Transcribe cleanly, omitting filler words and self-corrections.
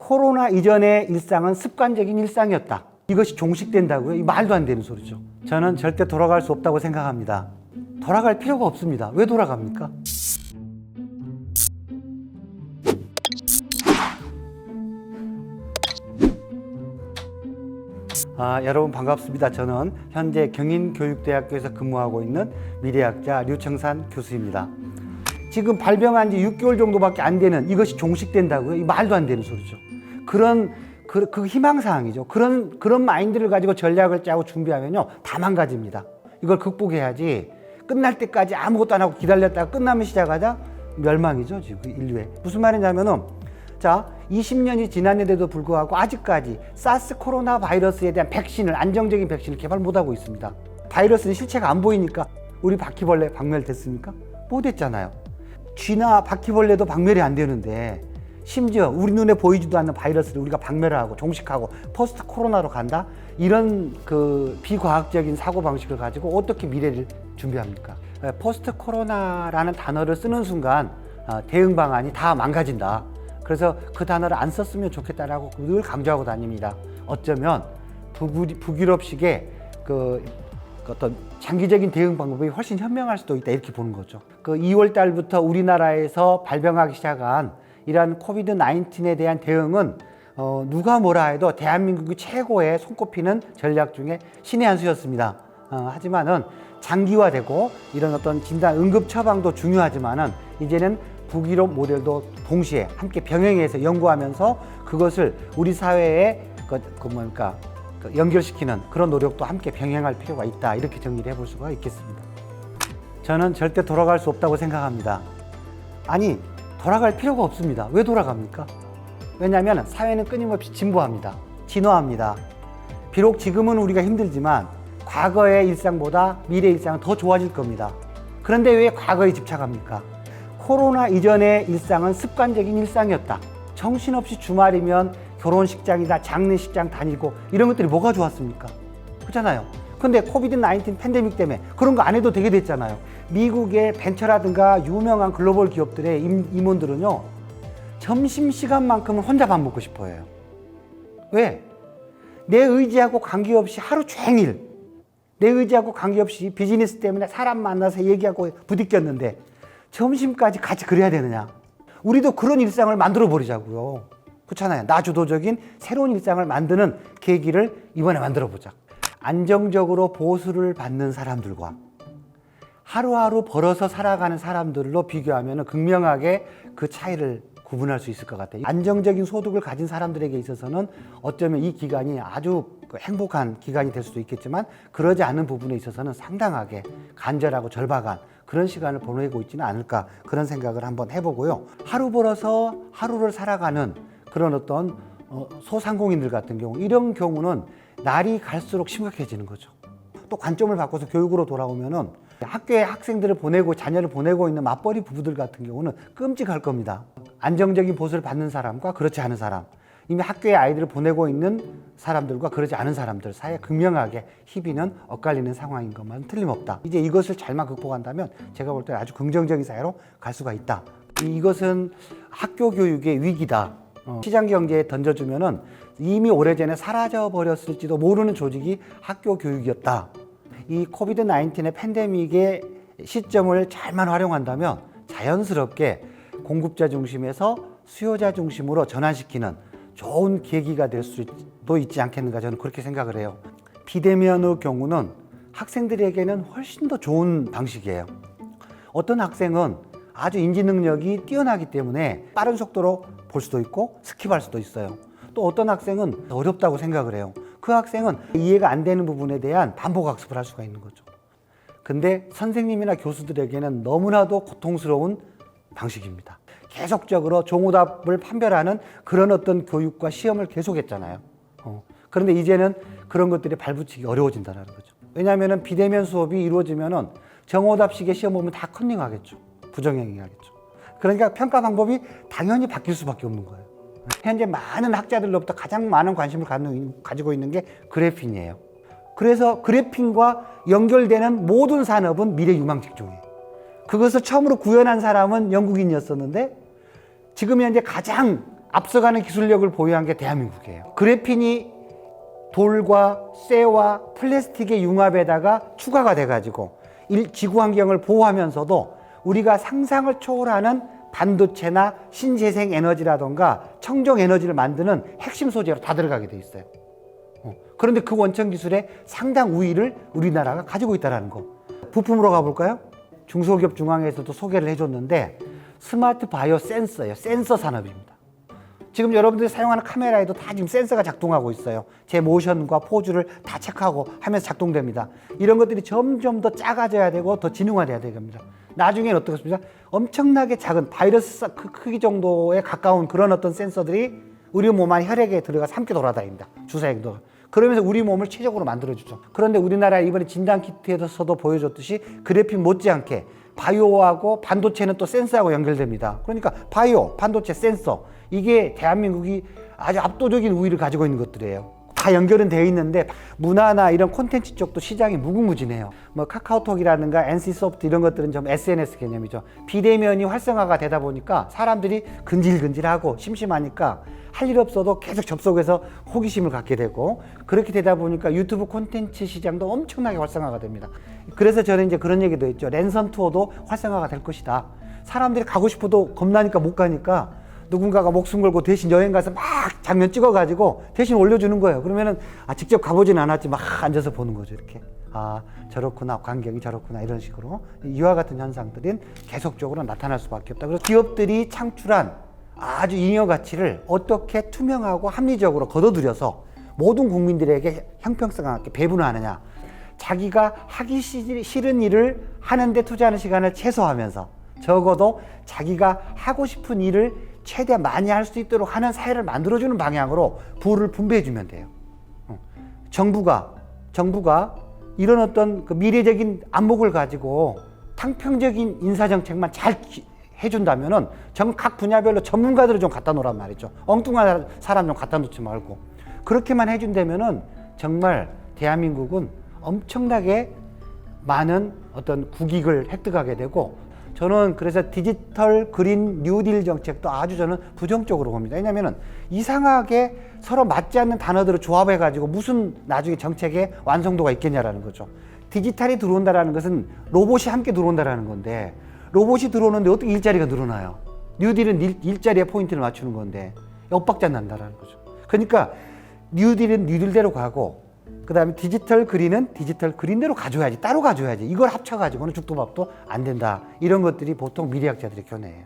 코로나 이전의 일상은 습관적인 일상이었다. 이것이 종식된다고요? 이 말도 안 되는 소리죠. 저는 절대 돌아갈 수 없다고 생각합니다. 돌아갈 필요가 없습니다. 왜 돌아갑니까? 여러분 반갑습니다. 저는 현재 경인교육대학교에서 근무하고 있는 미래학자 류청산 교수입니다. 지금 발병한 지 6개월 정도밖에 안 되는 이것이 종식된다고요? 이 말도 안 되는 소리죠. 그 희망사항이죠. 그런 마인드를 가지고 전략을 짜고 준비하면요, 다 망가집니다. 이걸 극복해야지 끝날 때까지 아무것도 안 하고 기다렸다가 끝나면 시작하자 멸망이죠, 지금 인류에. 무슨 말이냐면은, 자, 20년이 지났는데도 불구하고 아직까지 사스 코로나 바이러스에 대한 백신을, 안정적인 백신을 개발 못하고 있습니다. 바이러스는 실체가 안 보이니까 우리 바퀴벌레 박멸됐습니까? 못했잖아요. 쥐나 바퀴벌레도 박멸이 안 되는데, 심지어 우리 눈에 보이지도 않는 바이러스를 우리가 박멸하고 종식하고 포스트 코로나로 간다? 이런 비과학적인 사고방식을 가지고 어떻게 미래를 준비합니까? 포스트 코로나라는 단어를 쓰는 순간 대응 방안이 다 망가진다. 그래서 그 단어를 안 썼으면 좋겠다라고 늘 강조하고 다닙니다. 어쩌면 북유럽식의 어떤 장기적인 대응 방법이 훨씬 현명할 수도 있다, 이렇게 보는 거죠. 2월 달부터 우리나라에서 발병하기 시작한 이러한 코비드 19에 대한 대응은 누가 뭐라 해도 대한민국이 최고의 손꼽히는 전략 중에 신의 한 수였습니다. 하지만은 장기화되고 이런 어떤 진단 응급 처방도 중요하지만은 이제는 북유럽 모델도 동시에 함께 병행해서 연구하면서 그것을 우리 사회에 연결시키는 그런 노력도 함께 병행할 필요가 있다, 이렇게 정리를 해볼 수가 있겠습니다. 저는 절대 돌아갈 수 없다고 생각합니다. 아니, 돌아갈 필요가 없습니다. 왜 돌아갑니까? 왜냐하면 사회는 끊임없이 진보합니다. 진화합니다. 비록 지금은 우리가 힘들지만 과거의 일상보다 미래 일상은 더 좋아질 겁니다. 그런데 왜 과거에 집착합니까? 코로나 이전의 일상은 습관적인 일상이었다. 정신없이 주말이면 결혼식장이나 장례식장 다니고 이런 것들이 뭐가 좋았습니까? 그렇잖아요. 근데 코비드 19 팬데믹 때문에 그런 거 안 해도 되게 됐잖아요. 미국의 벤처라든가 유명한 글로벌 기업들의 임원들은요, 점심시간만큼은 혼자 밥 먹고 싶어 해요. 왜? 내 의지하고 관계없이 하루 종일 내 의지하고 관계없이 비즈니스 때문에 사람 만나서 얘기하고 부딪혔는데 점심까지 같이 그래야 되느냐? 우리도 그런 일상을 만들어 버리자고요. 그렇잖아요. 나주도적인 새로운 일상을 만드는 계기를 이번에 만들어 보자. 안정적으로 보수를 받는 사람들과 하루하루 벌어서 살아가는 사람들로 비교하면 극명하게 그 차이를 구분할 수 있을 것 같아요. 안정적인 소득을 가진 사람들에게 있어서는 어쩌면 이 기간이 아주 행복한 기간이 될 수도 있겠지만, 그러지 않은 부분에 있어서는 상당하게 간절하고 절박한 그런 시간을 보내고 있지는 않을까, 그런 생각을 한번 해보고요. 하루 벌어서 하루를 살아가는 그런 어떤 소상공인들 같은 경우, 이런 경우는 날이 갈수록 심각해지는 거죠. 또 관점을 바꿔서 교육으로 돌아오면은 학교에 학생들을 보내고 자녀를 보내고 있는 맞벌이 부부들 같은 경우는 끔찍할 겁니다. 안정적인 보수를 받는 사람과 그렇지 않은 사람, 이미 학교에 아이들을 보내고 있는 사람들과 그러지 않은 사람들 사이에 극명하게 희비는 엇갈리는 상황인 것만 틀림없다. 이제 이것을 잘만 극복한다면 제가 볼 때 아주 긍정적인 사회로 갈 수가 있다. 이것은 학교 교육의 위기다. 시장 경제에 던져주면은 이미 오래전에 사라져 버렸을지도 모르는 조직이 학교 교육이었다. 이 코비드 19의 팬데믹의 시점을 잘만 활용한다면 자연스럽게 공급자 중심에서 수요자 중심으로 전환시키는 좋은 계기가 될 수도 있지 않겠는가, 저는 그렇게 생각을 해요. 비대면의 경우는 학생들에게는 훨씬 더 좋은 방식이에요. 어떤 학생은 아주 인지 능력이 뛰어나기 때문에 빠른 속도로 볼 수도 있고 스킵할 수도 있어요. 또 어떤 학생은 어렵다고 생각을 해요. 그 학생은 이해가 안 되는 부분에 대한 반복 학습을 할 수가 있는 거죠. 근데 선생님이나 교수들에게는 너무나도 고통스러운 방식입니다. 계속적으로 종오답을 판별하는 그런 어떤 교육과 시험을 계속했잖아요. 그런데 이제는 그런 것들이 발붙이기 어려워진다는 거죠. 왜냐하면 비대면 수업이 이루어지면 정오답식의 시험 보면 다 컨닝하겠죠. 부정행위하겠죠. 그러니까 평가 방법이 당연히 바뀔 수밖에 없는 거예요. 현재 많은 학자들로부터 가장 많은 관심을 가지고 있는 게 그래핀이에요. 그래서 그래핀과 연결되는 모든 산업은 미래 유망 직종이에요. 그것을 처음으로 구현한 사람은 영국인이었었는데 지금 현재 가장 앞서가는 기술력을 보유한 게 대한민국이에요. 그래핀이 돌과 쇠와 플라스틱의 융합에다가 추가가 돼가지고 지구 환경을 보호하면서도 우리가 상상을 초월하는 반도체나 신재생 에너지라던가 청정 에너지를 만드는 핵심 소재로 다 들어가게 돼 있어요. 그런데 그 원천 기술의 상당 우위를 우리나라가 가지고 있다는 거. 부품으로 가볼까요? 중소기업 중앙에서도 소개를 해줬는데 스마트 바이오 센서예요. 센서 산업입니다. 지금 여러분들이 사용하는 카메라에도 다 지금 센서가 작동하고 있어요. 제 모션과 포즈를 다 체크하고 하면서 작동됩니다. 이런 것들이 점점 더 작아져야 되고 더 지능화돼야 됩니다. 나중에는 어떻겠습니까? 엄청나게 작은 바이러스 크기 정도에 가까운 그런 어떤 센서들이 우리 몸 안에 혈액에 들어가서 함께 돌아다닙니다. 주사행도. 그러면서 우리 몸을 최적으로 만들어주죠. 그런데 우리나라 이번에 진단키트에서도 보여줬듯이 그래핀 못지않게 바이오하고 반도체는 또 센서하고 연결됩니다. 그러니까 바이오, 반도체, 센서 이게 대한민국이 아주 압도적인 우위를 가지고 있는 것들이에요. 다 연결은 되어 있는데 문화나 이런 콘텐츠 쪽도 시장이 무궁무진해요. 뭐 카카오톡이라든가 NC소프트 이런 것들은 좀 SNS 개념이죠. 비대면이 활성화가 되다 보니까 사람들이 근질근질하고 심심하니까 할 일 없어도 계속 접속해서 호기심을 갖게 되고 그렇게 되다 보니까 유튜브 콘텐츠 시장도 엄청나게 활성화가 됩니다. 그래서 저는 이제 그런 얘기도 했죠. 랜선 투어도 활성화가 될 것이다. 사람들이 가고 싶어도 겁나니까 못 가니까 누군가가 목숨 걸고 대신 여행 가서 막 장면 찍어가지고 대신 올려주는 거예요. 그러면은 직접 가보지는 않았지만 막 앉아서 보는 거죠. 이렇게 저렇구나, 광경이 저렇구나 이런 식으로 이와 같은 현상들은 계속적으로 나타날 수밖에 없다. 그래서 기업들이 창출한 아주 잉여 가치를 어떻게 투명하고 합리적으로 걷어들여서 모든 국민들에게 형평성 있게 배분하느냐. 자기가 하기 싫은 일을 하는데 투자하는 시간을 최소화하면서 적어도 자기가 하고 싶은 일을 최대한 많이 할 수 있도록 하는 사회를 만들어주는 방향으로 부를 분배해 주면 돼요. 정부가 이런 어떤 그 미래적인 안목을 가지고 탕평적인 인사정책만 잘 해준다면은 각 분야별로 전문가들을 좀 갖다 놓으란 말이죠. 엉뚱한 사람 좀 갖다 놓지 말고 그렇게만 해준다면은 정말 대한민국은 엄청나게 많은 어떤 국익을 획득하게 되고 저는 그래서 디지털 그린 뉴딜 정책도 아주 저는 부정적으로 봅니다. 왜냐면은 이상하게 서로 맞지 않는 단어들을 조합해 가지고 무슨 나중에 정책의 완성도가 있겠냐라는 거죠. 디지털이 들어온다라는 것은 로봇이 함께 들어온다라는 건데 로봇이 들어오는데 어떻게 일자리가 늘어나요? 뉴딜은 일자리에 포인트를 맞추는 건데 엇박자 난다라는 거죠. 그러니까 뉴딜은 뉴딜대로 가고 그 다음에 디지털 그린은 디지털 그린대로 가져야지 따로 가져야지 이걸 합쳐가지고는 죽도 밥도 안 된다. 이런 것들이 보통 미래학자들의 견해예요.